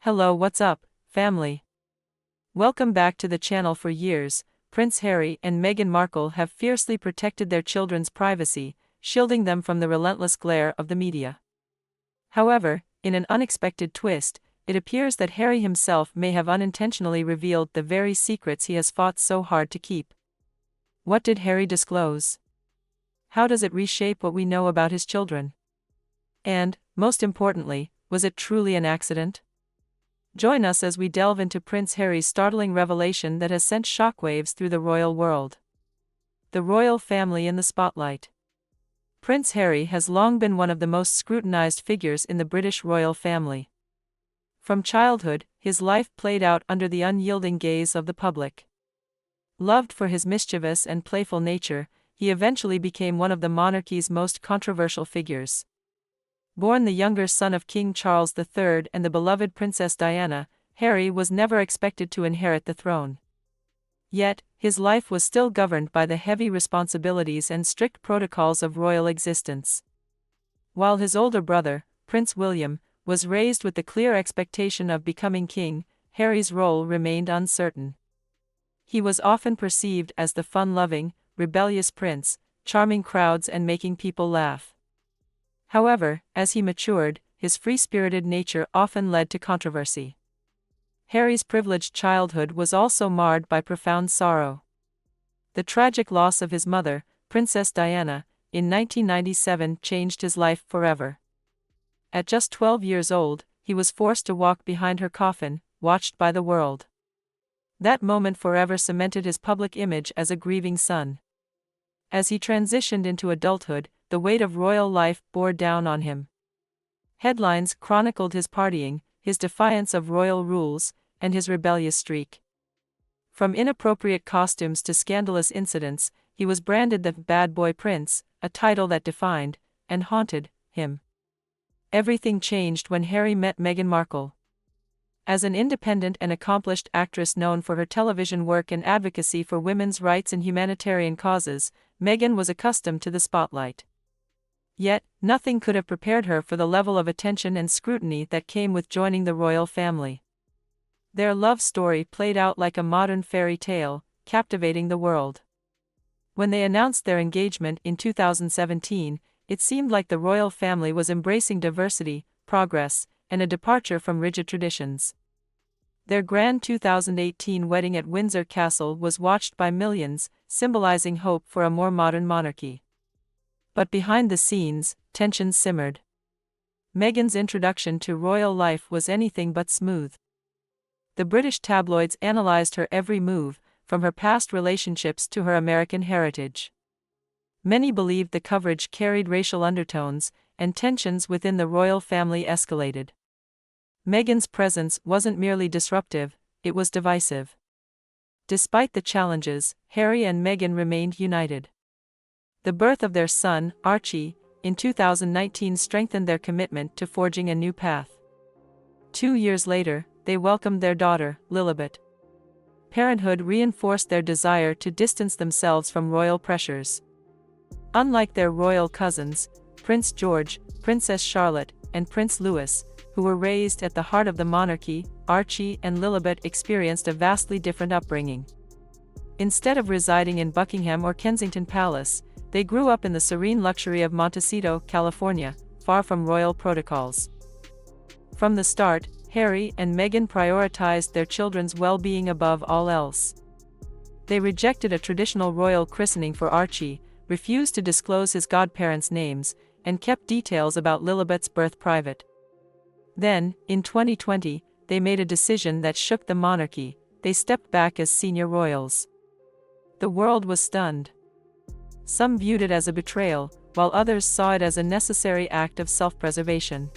Hello, what's up, family? Welcome back to the channel. For years, Prince Harry and Meghan Markle have fiercely protected their children's privacy, shielding them from the relentless glare of the media. However, in an unexpected twist, it appears that Harry himself may have unintentionally revealed the very secrets he has fought so hard to keep. What did Harry disclose? How does it reshape what we know about his children? And, most importantly, was it truly an accident? Join us as we delve into Prince Harry's startling revelation that has sent shockwaves through the royal world. The royal family in the spotlight. Prince Harry has long been one of the most scrutinized figures in the British royal family. From childhood, his life played out under the unyielding gaze of the public. Loved for his mischievous and playful nature, he eventually became one of the monarchy's most controversial figures. Born the younger son of King Charles III and the beloved Princess Diana, Harry was never expected to inherit the throne. Yet, his life was still governed by the heavy responsibilities and strict protocols of royal existence. While his older brother, Prince William, was raised with the clear expectation of becoming king, Harry's role remained uncertain. He was often perceived as the fun-loving, rebellious prince, charming crowds and making people laugh. However, as he matured, his free-spirited nature often led to controversy. Harry's privileged childhood was also marred by profound sorrow. The tragic loss of his mother, Princess Diana, in 1997 changed his life forever. At just 12 years old, he was forced to walk behind her coffin, watched by the world. That moment forever cemented his public image as a grieving son. As he transitioned into adulthood, the weight of royal life bore down on him. Headlines chronicled his partying, his defiance of royal rules, and his rebellious streak. From inappropriate costumes to scandalous incidents, he was branded the bad boy prince, a title that defined and haunted him. Everything changed when Harry met Meghan Markle. As an independent and accomplished actress known for her television work and advocacy for women's rights and humanitarian causes, Meghan was accustomed to the spotlight. Yet, nothing could have prepared her for the level of attention and scrutiny that came with joining the royal family. Their love story played out like a modern fairy tale, captivating the world. When they announced their engagement in 2017, it seemed like the royal family was embracing diversity, progress, and a departure from rigid traditions. Their grand 2018 wedding at Windsor Castle was watched by millions, symbolizing hope for a more modern monarchy. But behind the scenes, tensions simmered. Meghan's introduction to royal life was anything but smooth. The British tabloids analyzed her every move, from her past relationships to her American heritage. Many believed the coverage carried racial undertones, and tensions within the royal family escalated. Meghan's presence wasn't merely disruptive, it was divisive. Despite the challenges, Harry and Meghan remained united. The birth of their son, Archie, in 2019 strengthened their commitment to forging a new path. 2 years later, they welcomed their daughter, Lilibet. Parenthood reinforced their desire to distance themselves from royal pressures. Unlike their royal cousins, Prince George, Princess Charlotte, and Prince Louis, who were raised at the heart of the monarchy, Archie and Lilibet experienced a vastly different upbringing. Instead of residing in Buckingham or Kensington Palace, they grew up in the serene luxury of Montecito, California, far from royal protocols. From the start, Harry and Meghan prioritized their children's well-being above all else. They rejected a traditional royal christening for Archie, refused to disclose his godparents' names, and kept details about Lilibet's birth private. Then, in 2020, they made a decision that shook the monarchy. They stepped back as senior royals. The world was stunned. Some viewed it as a betrayal, while others saw it as a necessary act of self-preservation.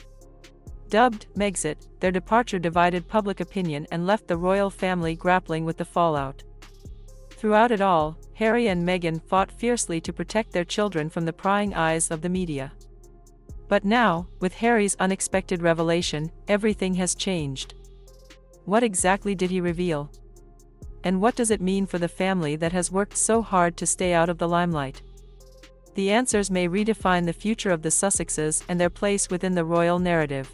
Dubbed Megxit, their departure divided public opinion and left the royal family grappling with the fallout. Throughout it all, Harry and Meghan fought fiercely to protect their children from the prying eyes of the media. But now, with Harry's unexpected revelation, everything has changed. What exactly did he reveal? And what does it mean for the family that has worked so hard to stay out of the limelight? The answers may redefine the future of the Sussexes and their place within the royal narrative.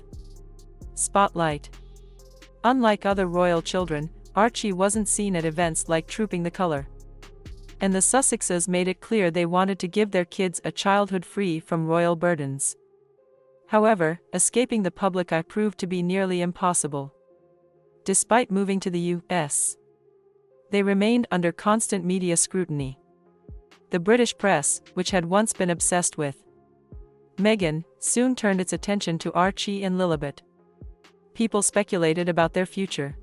Spotlight. Unlike other royal children, Archie wasn't seen at events like Trooping the Colour. And the Sussexes made it clear they wanted to give their kids a childhood free from royal burdens. However, escaping the public eye proved to be nearly impossible. Despite moving to the U.S., they remained under constant media scrutiny. The British press, which had once been obsessed with Meghan, soon turned its attention to Archie and Lilibet. People speculated about their future.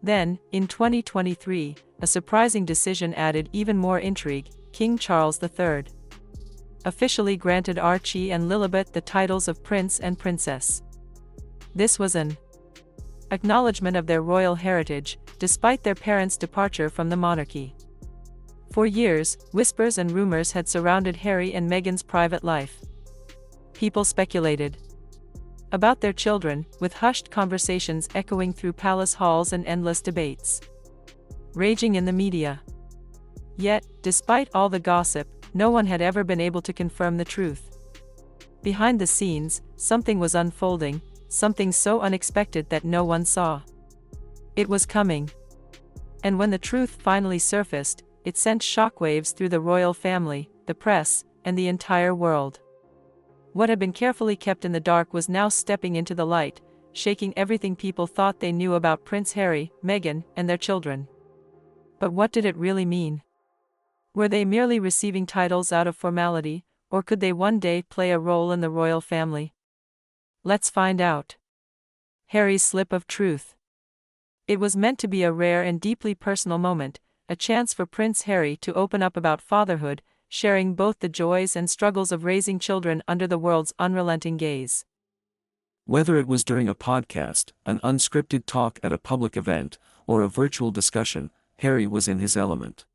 Then, in 2023, a surprising decision added even more intrigue. King Charles III officially granted Archie and Lilibet the titles of Prince and Princess. This was an acknowledgement of their royal heritage, despite their parents' departure from the monarchy. For years, whispers and rumors had surrounded Harry and Meghan's private life. People speculated about their children, with hushed conversations echoing through palace halls and endless debates raging in the media. Yet, despite all the gossip, no one had ever been able to confirm the truth. Behind the scenes, something was unfolding, something so unexpected that no one saw. It was coming. And when the truth finally surfaced, it sent shockwaves through the royal family, the press, and the entire world. What had been carefully kept in the dark was now stepping into the light, shaking everything people thought they knew about Prince Harry, Meghan, and their children. But what did it really mean? Were they merely receiving titles out of formality, or could they one day play a role in the royal family? Let's find out. Harry's slip of truth. It was meant to be a rare and deeply personal moment, a chance for Prince Harry to open up about fatherhood, sharing both the joys and struggles of raising children under the world's unrelenting gaze. Whether it was during a podcast, an unscripted talk at a public event, or a virtual discussion, Harry was in his element.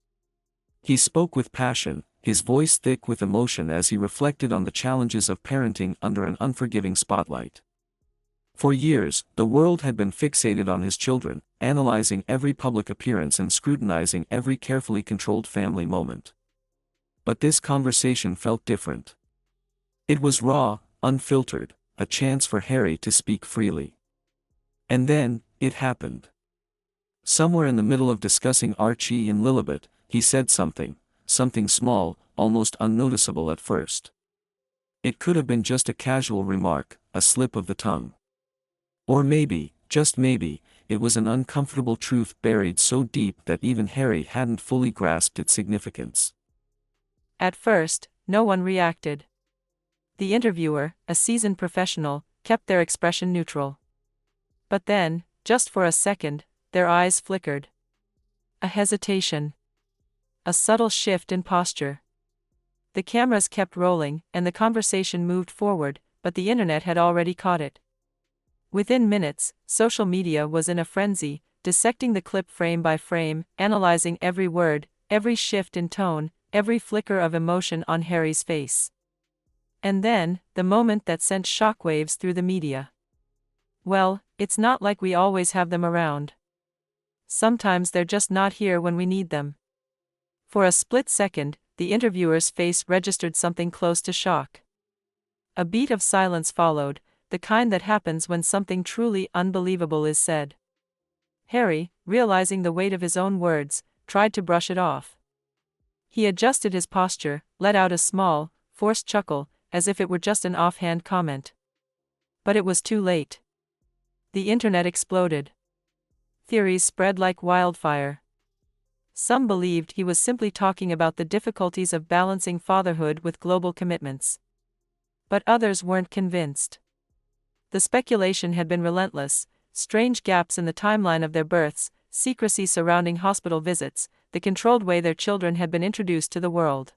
He spoke with passion, his voice thick with emotion as he reflected on the challenges of parenting under an unforgiving spotlight. For years, the world had been fixated on his children, analyzing every public appearance and scrutinizing every carefully controlled family moment. But this conversation felt different. It was raw, unfiltered, a chance for Harry to speak freely. And then, it happened. Somewhere in the middle of discussing Archie and Lilibet, he said something small, almost unnoticeable at first. It could have been just a casual remark, a slip of the tongue. Or maybe, just maybe, it was an uncomfortable truth buried so deep that even Harry hadn't fully grasped its significance. At first, no one reacted. The interviewer, a seasoned professional, kept their expression neutral. But then, just for a second, their eyes flickered. A hesitation. A subtle shift in posture. The cameras kept rolling, and the conversation moved forward, but the internet had already caught it. Within minutes, social media was in a frenzy, dissecting the clip frame by frame, analyzing every word, every shift in tone, every flicker of emotion on Harry's face. And then, the moment that sent shockwaves through the media. Well, it's not like we always have them around. Sometimes they're just not here when we need them. For a split second, the interviewer's face registered something close to shock. A beat of silence followed, the kind that happens when something truly unbelievable is said. Harry, realizing the weight of his own words, tried to brush it off. He adjusted his posture, let out a small, forced chuckle, as if it were just an offhand comment. But it was too late. The internet exploded. Theories spread like wildfire. Some believed he was simply talking about the difficulties of balancing fatherhood with global commitments. But others weren't convinced. The speculation had been relentless: strange gaps in the timeline of their births, secrecy surrounding hospital visits, the controlled way their children had been introduced to the world.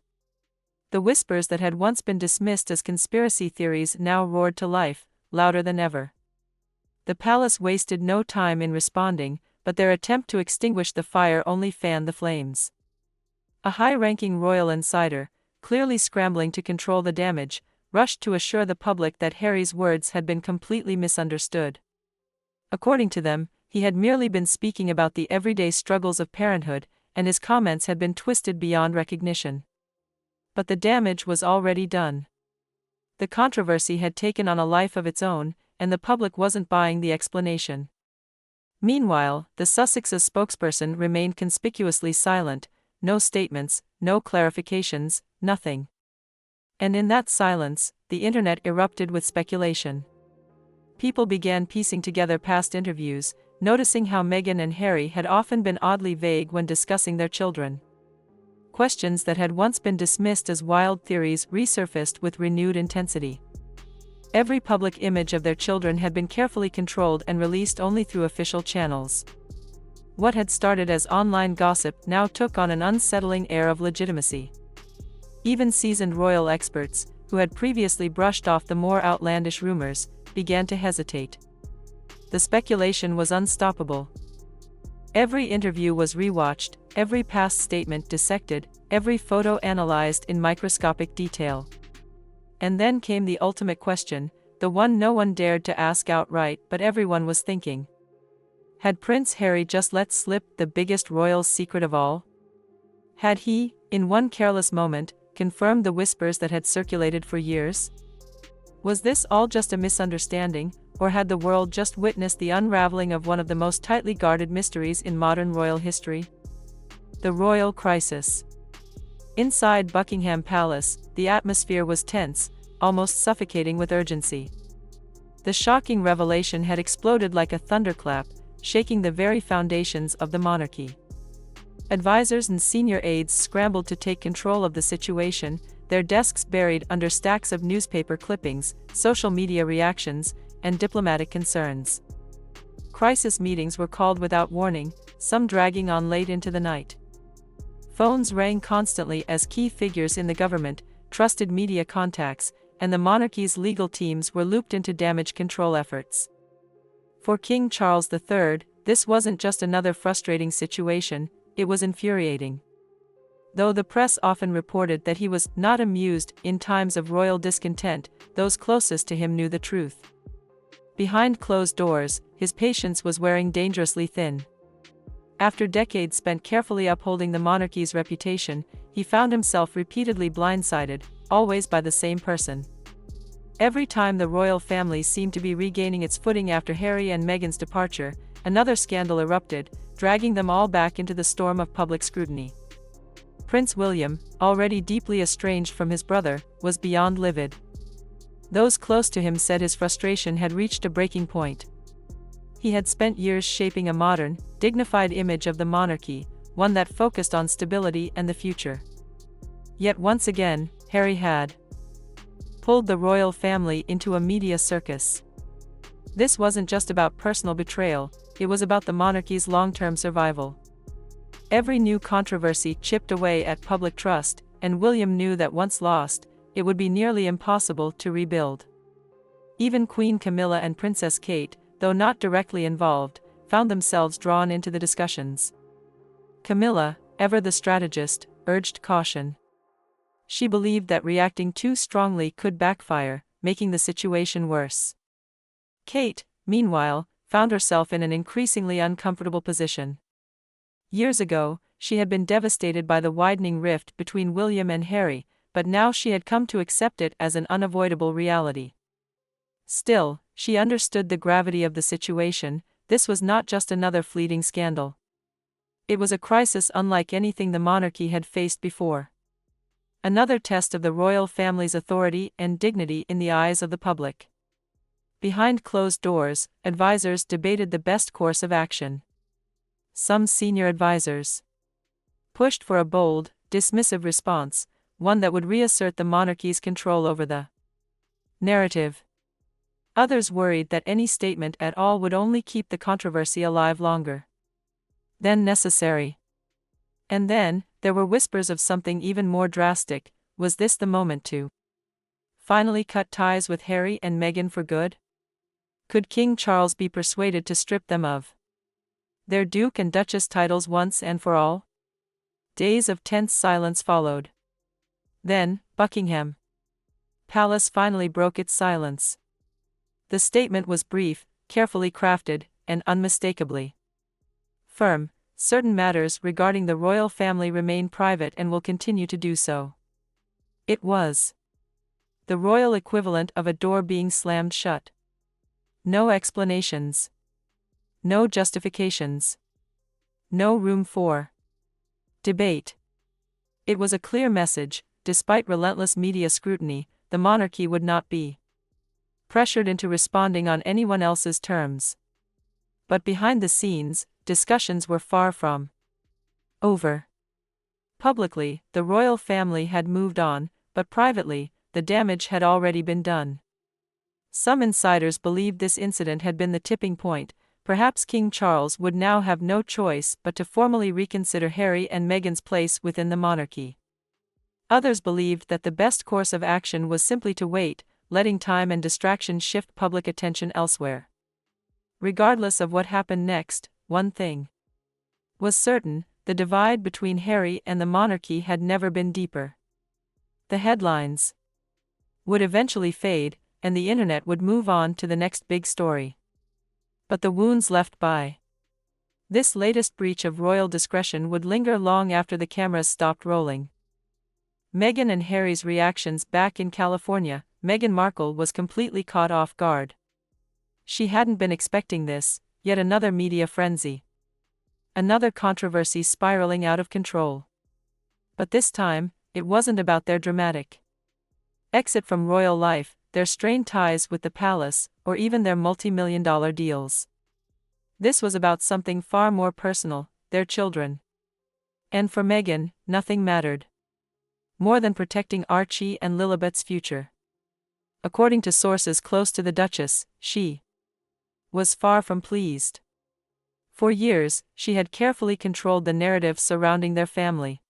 The whispers that had once been dismissed as conspiracy theories now roared to life, louder than ever. The palace wasted no time in responding, but their attempt to extinguish the fire only fanned the flames. A high-ranking royal insider, clearly scrambling to control the damage, rushed to assure the public that Harry's words had been completely misunderstood. According to them, he had merely been speaking about the everyday struggles of parenthood, and his comments had been twisted beyond recognition. But the damage was already done. The controversy had taken on a life of its own, and the public wasn't buying the explanation. Meanwhile, the Sussex's spokesperson remained conspicuously silent, no statements, no clarifications, nothing. And in that silence, the internet erupted with speculation. People began piecing together past interviews, noticing how Meghan and Harry had often been oddly vague when discussing their children. Questions that had once been dismissed as wild theories resurfaced with renewed intensity. Every public image of their children had been carefully controlled and released only through official channels. What had started as online gossip now took on an unsettling air of legitimacy. Even seasoned royal experts, who had previously brushed off the more outlandish rumors, began to hesitate. The speculation was unstoppable. Every interview was rewatched, every past statement dissected, every photo analyzed in microscopic detail. And then came the ultimate question, the one no one dared to ask outright but everyone was thinking. Had Prince Harry just let slip the biggest royal secret of all? Had he, in one careless moment, confirmed the whispers that had circulated for years? Was this all just a misunderstanding, or had the world just witnessed the unraveling of one of the most tightly guarded mysteries in modern royal history? The royal crisis. Inside Buckingham Palace, the atmosphere was tense, almost suffocating with urgency. The shocking revelation had exploded like a thunderclap, shaking the very foundations of the monarchy. Advisors and senior aides scrambled to take control of the situation, their desks buried under stacks of newspaper clippings, social media reactions, and diplomatic concerns. Crisis meetings were called without warning, some dragging on late into the night. Phones rang constantly as key figures in the government, trusted media contacts, and the monarchy's legal teams were looped into damage control efforts. For King Charles III, this wasn't just another frustrating situation, it was infuriating. Though the press often reported that he was not amused in times of royal discontent, those closest to him knew the truth. Behind closed doors, his patience was wearing dangerously thin. After decades spent carefully upholding the monarchy's reputation, he found himself repeatedly blindsided, always by the same person. Every time the royal family seemed to be regaining its footing after Harry and Meghan's departure, another scandal erupted, dragging them all back into the storm of public scrutiny. Prince William, already deeply estranged from his brother, was beyond livid. Those close to him said his frustration had reached a breaking point. He had spent years shaping a modern, dignified image of the monarchy, one that focused on stability and the future. Yet once again, Harry had pulled the royal family into a media circus. This wasn't just about personal betrayal, it was about the monarchy's long-term survival. Every new controversy chipped away at public trust, and William knew that once lost, it would be nearly impossible to rebuild. Even Queen Camilla and Princess Kate, though not directly involved, found themselves drawn into the discussions. Camilla, ever the strategist, urged caution. She believed that reacting too strongly could backfire, making the situation worse. Kate, meanwhile, found herself in an increasingly uncomfortable position. Years ago, she had been devastated by the widening rift between William and Harry, but now she had come to accept it as an unavoidable reality. Still, she understood the gravity of the situation. This was not just another fleeting scandal. It was a crisis unlike anything the monarchy had faced before. Another test of the royal family's authority and dignity in the eyes of the public. Behind closed doors, advisors debated the best course of action. Some senior advisors pushed for a bold, dismissive response, one that would reassert the monarchy's control over the narrative. Others worried that any statement at all would only keep the controversy alive longer than necessary. And then, there were whispers of something even more drastic. Was this the moment to finally cut ties with Harry and Meghan for good? Could King Charles be persuaded to strip them of their Duke and Duchess titles once and for all? Days of tense silence followed. Then, Buckingham Palace finally broke its silence. The statement was brief, carefully crafted, and unmistakably firm. Certain matters regarding the royal family remain private and will continue to do so. It was the royal equivalent of a door being slammed shut. No explanations. No justifications. No room for debate. It was a clear message: despite relentless media scrutiny, the monarchy would not be pressured into responding on anyone else's terms. But behind the scenes, discussions were far from over. Publicly, the royal family had moved on, but privately, the damage had already been done. Some insiders believed this incident had been the tipping point. Perhaps King Charles would now have no choice but to formally reconsider Harry and Meghan's place within the monarchy. Others believed that the best course of action was simply to wait, letting time and distraction shift public attention elsewhere. Regardless of what happened next, one thing was certain: the divide between Harry and the monarchy had never been deeper. The headlines would eventually fade, and the internet would move on to the next big story. But the wounds left by this latest breach of royal discretion would linger long after the cameras stopped rolling. Meghan and Harry's reactions back in California. Meghan Markle was completely caught off guard. She hadn't been expecting this: yet another media frenzy. Another controversy spiraling out of control. But this time, it wasn't about their dramatic exit from royal life, their strained ties with the palace, or even their multi-million-dollar deals. This was about something far more personal: their children. And for Meghan, nothing mattered more than protecting Archie and Lilibet's future. According to sources close to the Duchess, she was far from pleased. For years, she had carefully controlled the narrative surrounding their family,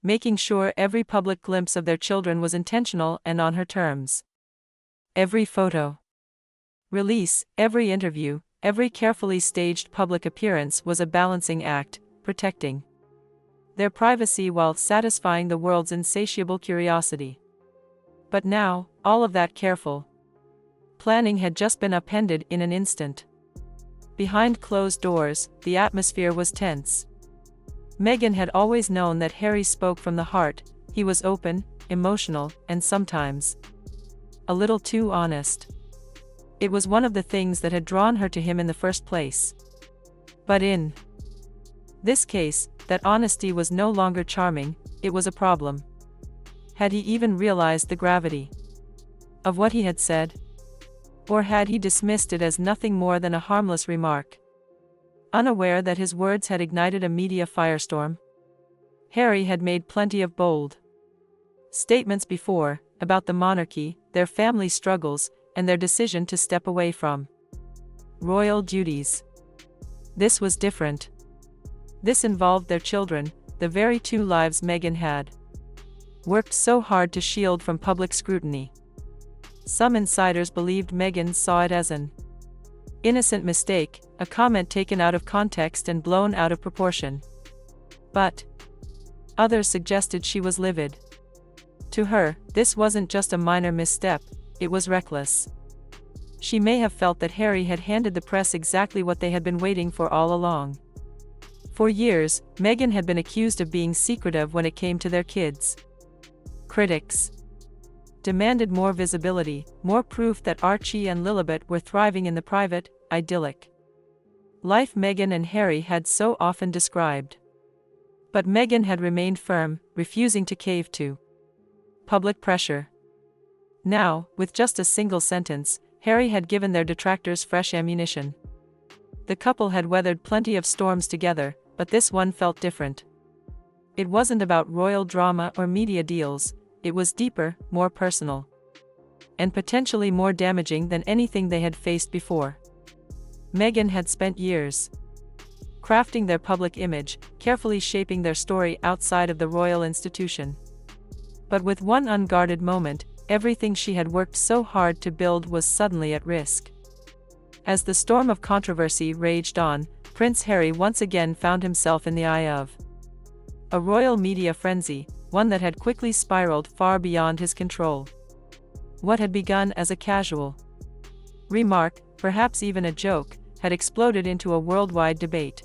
making sure every public glimpse of their children was intentional and on her terms. Every photo release, every interview, every carefully staged public appearance was a balancing act, protecting their privacy while satisfying the world's insatiable curiosity. But now, all of that careful planning had just been upended in an instant. Behind closed doors, the atmosphere was tense. Meghan had always known that Harry spoke from the heart. He was open, emotional, and sometimes a little too honest. It was one of the things that had drawn her to him in the first place. But in this case, that honesty was no longer charming, it was a problem. Had he even realized the gravity of what he had said? Or had he dismissed it as nothing more than a harmless remark, unaware that his words had ignited a media firestorm? Harry had made plenty of bold statements before, about the monarchy, their family struggles, and their decision to step away from royal duties. This was different. This involved their children, the very two lives Meghan had worked so hard to shield from public scrutiny. Some insiders believed Meghan saw it as an innocent mistake, a comment taken out of context and blown out of proportion. But others suggested she was livid. To her, this wasn't just a minor misstep, it was reckless. She may have felt that Harry had handed the press exactly what they had been waiting for all along. For years, Meghan had been accused of being secretive when it came to their kids. Critics demanded more visibility, more proof that Archie and Lilibet were thriving in the private, idyllic life Meghan and Harry had so often described. But Meghan had remained firm, refusing to cave to public pressure. Now, with just a single sentence, Harry had given their detractors fresh ammunition. The couple had weathered plenty of storms together, but this one felt different. It wasn't about royal drama or media deals, it was deeper, more personal, and potentially more damaging than anything they had faced before. Meghan had spent years crafting their public image, carefully shaping their story outside of the royal institution. But with one unguarded moment, everything she had worked so hard to build was suddenly at risk. As the storm of controversy raged on, Prince Harry once again found himself in the eye of a royal media frenzy, one that had quickly spiraled far beyond his control. What had begun as a casual remark, perhaps even a joke, had exploded into a worldwide debate.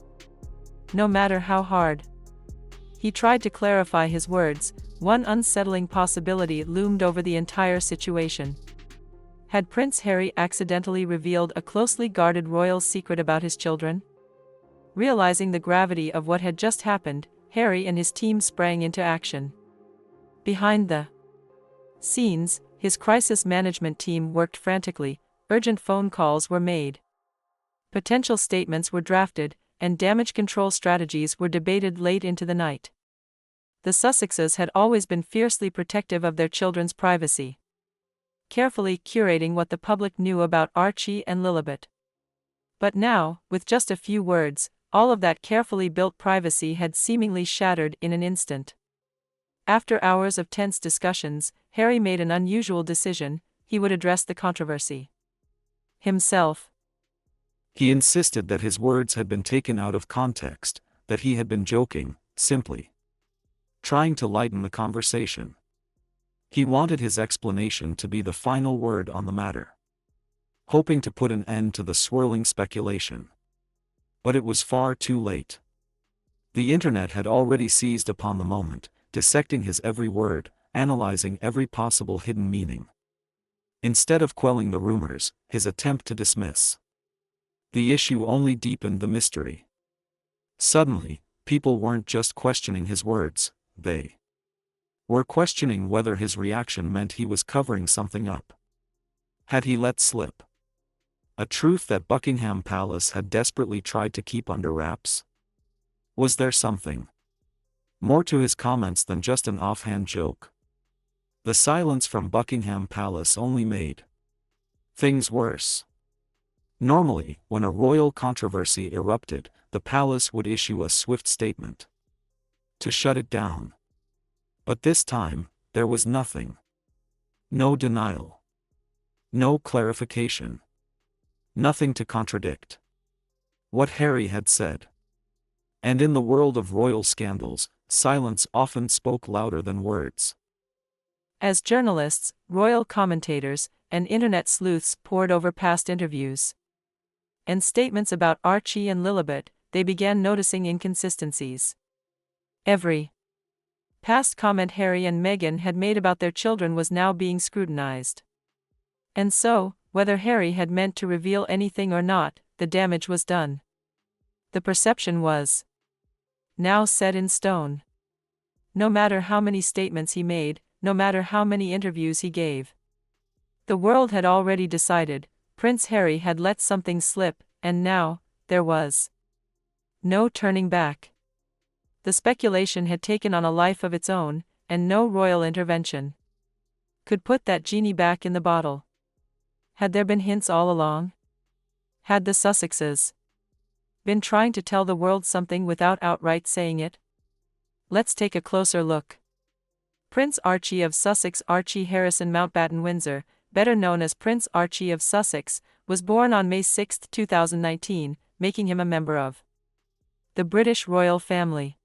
No matter how hard he tried to clarify his words, one unsettling possibility loomed over the entire situation. Had Prince Harry accidentally revealed a closely guarded royal secret about his children? Realizing the gravity of what had just happened, Harry and his team sprang into action. Behind the scenes, his crisis management team worked frantically. Urgent phone calls were made. Potential statements were drafted, and damage control strategies were debated late into the night. The Sussexes had always been fiercely protective of their children's privacy, carefully curating what the public knew about Archie and Lilibet. But now, with just a few words, all of that carefully built privacy had seemingly shattered in an instant. After hours of tense discussions, Harry made an unusual decision: he would address the controversy himself. He insisted that his words had been taken out of context, that he had been joking, simply trying to lighten the conversation. He wanted his explanation to be the final word on the matter, hoping to put an end to the swirling speculation. But it was far too late. The internet had already seized upon the moment, dissecting his every word, analyzing every possible hidden meaning. Instead of quelling the rumors, his attempt to dismiss the issue only deepened the mystery. Suddenly, people weren't just questioning his words, they were questioning whether his reaction meant he was covering something up. Had he let slip a truth that Buckingham Palace had desperately tried to keep under wraps? Was there something more to his comments than just an offhand joke? The silence from Buckingham Palace only made things worse. Normally, when a royal controversy erupted, the palace would issue a swift statement to shut it down. But this time, there was nothing. No denial. No clarification. Nothing to contradict what Harry had said. And in the world of royal scandals, silence often spoke louder than words. As journalists, royal commentators, and internet sleuths pored over past interviews and statements about Archie and Lilibet, they began noticing inconsistencies. Every past comment Harry and Meghan had made about their children was now being scrutinized. And so, whether Harry had meant to reveal anything or not, the damage was done. The perception was now set in stone. No matter how many statements he made, no matter how many interviews he gave, the world had already decided: Prince Harry had let something slip, and now, there was no turning back. The speculation had taken on a life of its own, and no royal intervention could put that genie back in the bottle. Had there been hints all along? Had the Sussexes been trying to tell the world something without outright saying it? Let's take a closer look. Prince Archie of Sussex, Archie Harrison Mountbatten Windsor, better known as Prince Archie of Sussex, was born on May 6, 2019, making him a member of the British royal family.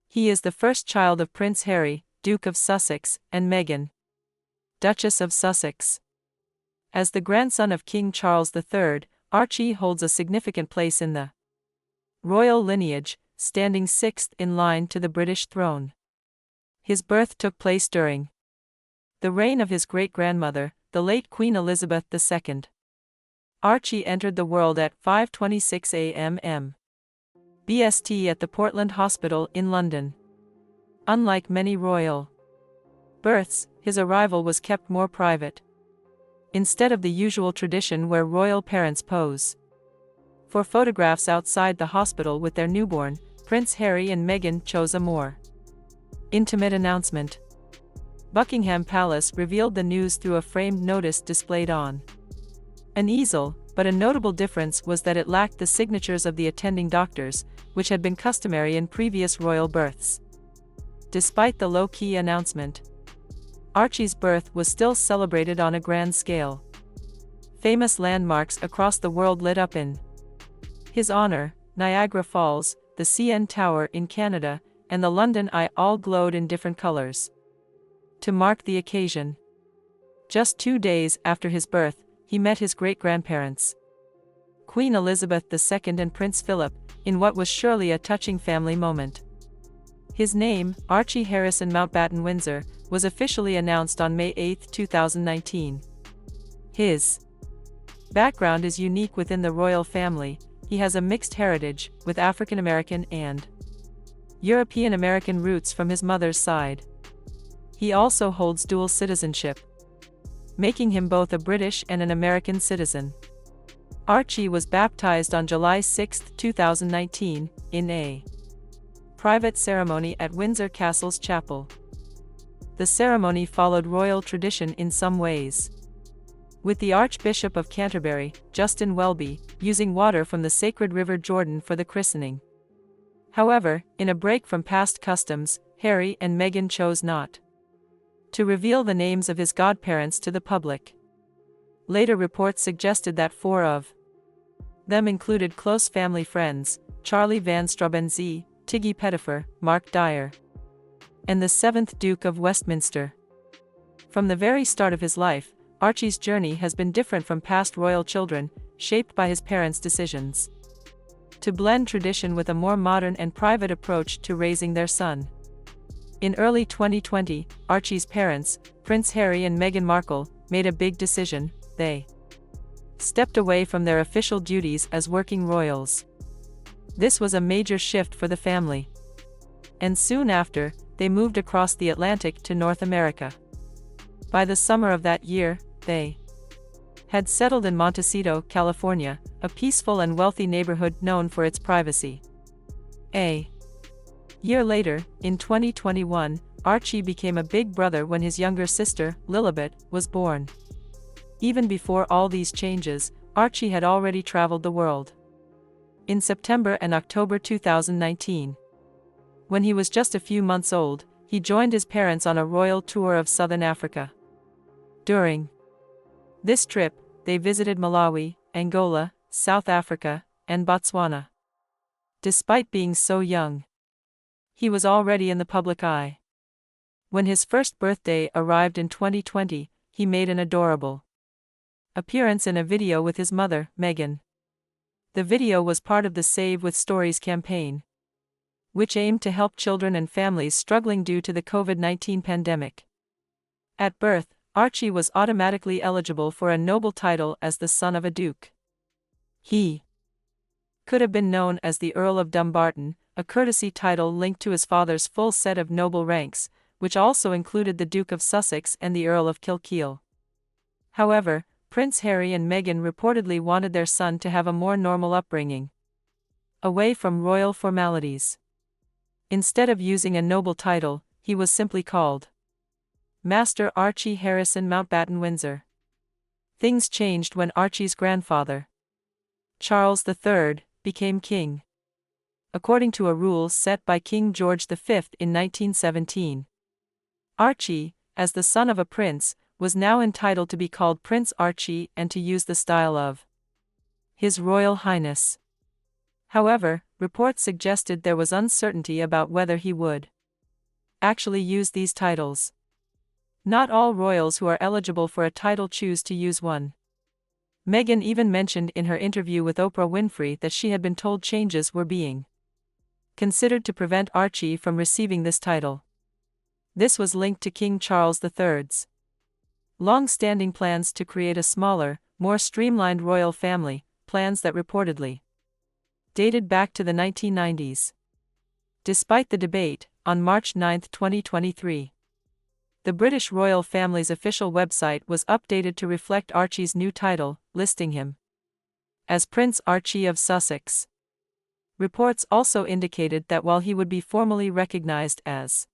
He is the first child of Prince Harry, Duke of Sussex, and Meghan, Duchess of Sussex. As the grandson of King Charles III, Archie holds a significant place in the royal lineage, standing sixth in line to the British throne. His birth took place during the reign of his great-grandmother, the late Queen Elizabeth II. Archie entered the world at 5:26 a.m. BST at the Portland Hospital in London. Unlike many royal births, his arrival was kept more private. Instead of the usual tradition where royal parents pose for photographs outside the hospital with their newborn, Prince Harry and Meghan chose a more intimate announcement. Buckingham Palace revealed the news through a framed notice displayed on an easel, but a notable difference was that it lacked the signatures of the attending doctors, which had been customary in previous royal births. Despite the low-key announcement, Archie's birth was still celebrated on a grand scale. Famous landmarks across the world lit up in his honor: Niagara Falls, the CN Tower in Canada, and the London Eye all glowed in different colors. To mark the occasion, just 2 days after his birth, he met his great-grandparents, Queen Elizabeth II and Prince Philip, in what was surely a touching family moment. His name, Archie Harrison Mountbatten Windsor, was officially announced on May 8, 2019. His background is unique within the royal family. He has a mixed heritage, with African American and European American roots from his mother's side. He also holds dual citizenship, making him both a British and an American citizen. Archie was baptized on July 6, 2019, in a private ceremony at Windsor Castle's chapel. The ceremony followed royal tradition in some ways, with the Archbishop of Canterbury, Justin Welby, using water from the sacred River Jordan for the christening. However, in a break from past customs, Harry and Meghan chose not to reveal the names of his godparents to the public. Later reports suggested that four of them included close family friends: Charlie Van Strabenzee, Tiggy Pettifer, Mark Dyer, and the 7th Duke of Westminster. From the very start of his life, Archie's journey has been different from past royal children, shaped by his parents' decisions to blend tradition with a more modern and private approach to raising their son. In early 2020, Archie's parents, Prince Harry and Meghan Markle, made a big decision. They stepped away from their official duties as working royals. This was a major shift for the family. And soon after, they moved across the Atlantic to North America. By the summer of that year, they had settled in Montecito, California, a peaceful and wealthy neighborhood known for its privacy. A year later, in 2021, Archie became a big brother when his younger sister, Lilibet, was born. Even before all these changes, Archie had already traveled the world. In September and October 2019, when he was just a few months old, he joined his parents on a royal tour of southern Africa. During this trip, they visited Malawi, Angola, South Africa, and Botswana. Despite being so young, he was already in the public eye. When his first birthday arrived in 2020, he made an adorable appearance in a video with his mother, Meghan. The video was part of the Save with Stories campaign, which aimed to help children and families struggling due to the COVID-19 pandemic. At birth, Archie was automatically eligible for a noble title as the son of a duke. He could have been known as the Earl of Dumbarton, a courtesy title linked to his father's full set of noble ranks, which also included the Duke of Sussex and the Earl of Kilkeel. However, Prince Harry and Meghan reportedly wanted their son to have a more normal upbringing, away from royal formalities. Instead of using a noble title, he was simply called Master Archie Harrison Mountbatten Windsor. Things changed when Archie's grandfather, Charles III, became king. According to a rule set by King George V in 1917, Archie, as the son of a prince, was now entitled to be called Prince Archie and to use the style of His Royal Highness. However, reports suggested there was uncertainty about whether he would actually use these titles. Not all royals who are eligible for a title choose to use one. Meghan even mentioned in her interview with Oprah Winfrey that she had been told changes were being considered to prevent Archie from receiving this title. This was linked to King Charles III's long-standing plans to create a smaller, more streamlined royal family, plans that reportedly dated back to the 1990s. Despite the debate, on March 9, 2023, the British royal family's official website was updated to reflect Archie's new title, listing him as Prince Archie of Sussex. Reports also indicated that while he would be formally recognized as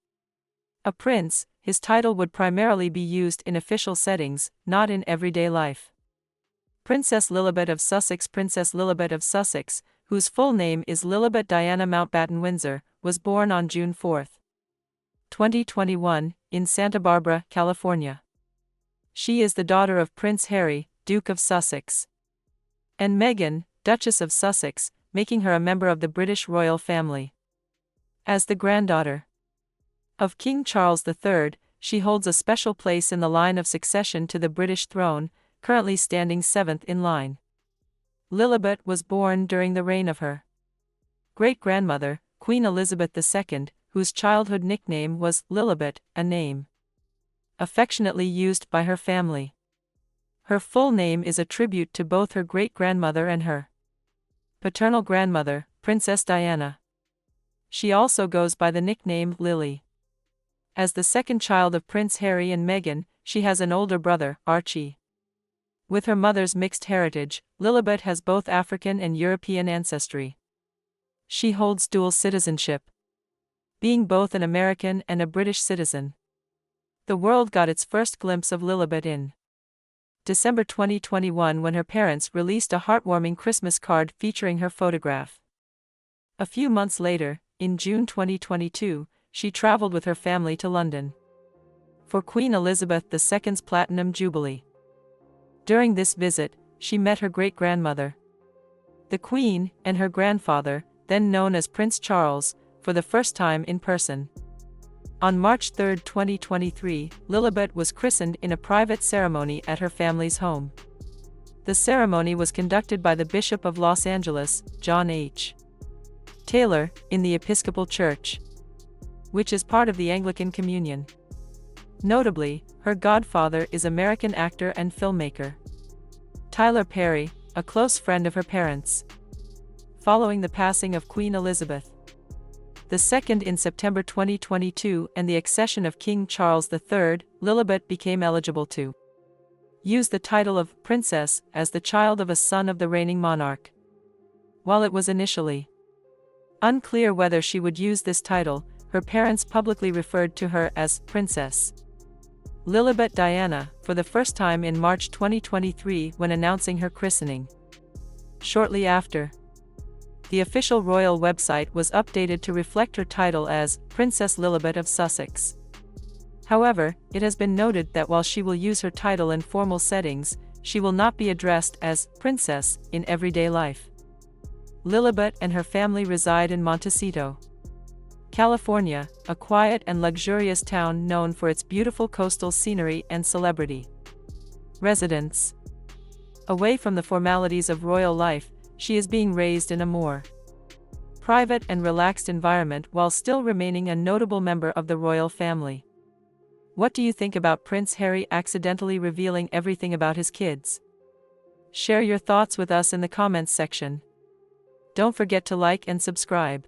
a prince, his title would primarily be used in official settings, not in everyday life. Princess Lilibet of Sussex Princess Lilibet of Sussex, whose full name is Lilibet Diana Mountbatten Windsor, was born on June 4, 2021, in Santa Barbara, California. She is the daughter of Prince Harry, Duke of Sussex, and Meghan, Duchess of Sussex, making her a member of the British royal family. As the granddaughter of King Charles III, she holds a special place in the line of succession to the British throne, currently standing 7th in line. Lilibet was born during the reign of her great-grandmother, Queen Elizabeth II, whose childhood nickname was Lilibet, a name affectionately used by her family. Her full name is a tribute to both her great-grandmother and her paternal grandmother, Princess Diana. She also goes by the nickname Lily. As the second child of Prince Harry and Meghan, she has an older brother, Archie. With her mother's mixed heritage, Lilibet has both African and European ancestry. She holds dual citizenship, being both an American and a British citizen. The world got its first glimpse of Lilibet in December 2021 when her parents released a heartwarming Christmas card featuring her photograph. A few months later, in June 2022, she traveled with her family to London for Queen Elizabeth II's Platinum Jubilee. During this visit, she met her great-grandmother, the Queen, and her grandfather, then known as Prince Charles, for the first time in person. On March 3, 2023, Lilibet was christened in a private ceremony at her family's home. The ceremony was conducted by the Bishop of Los Angeles, John H. Taylor, in the Episcopal Church, which is part of the Anglican Communion. Notably, her godfather is American actor and filmmaker Tyler Perry, a close friend of her parents. Following the passing of Queen Elizabeth II in September 2022 and the accession of King Charles III, Lilibet became eligible to use the title of princess as the child of a son of the reigning monarch. While it was initially unclear whether she would use this title, her parents publicly referred to her as Princess Lilibet Diana for the first time in March 2023 when announcing her christening. Shortly after, the official royal website was updated to reflect her title as Princess Lilibet of Sussex. However, it has been noted that while she will use her title in formal settings, she will not be addressed as princess in everyday life. Lilibet and her family reside in Montecito, California, a quiet and luxurious town known for its beautiful coastal scenery and celebrity residents. Away from the formalities of royal life, she is being raised in a more private and relaxed environment while still remaining a notable member of the royal family. What do you think about Prince Harry accidentally revealing everything about his kids? Share your thoughts with us in the comments section. Don't forget to like and subscribe.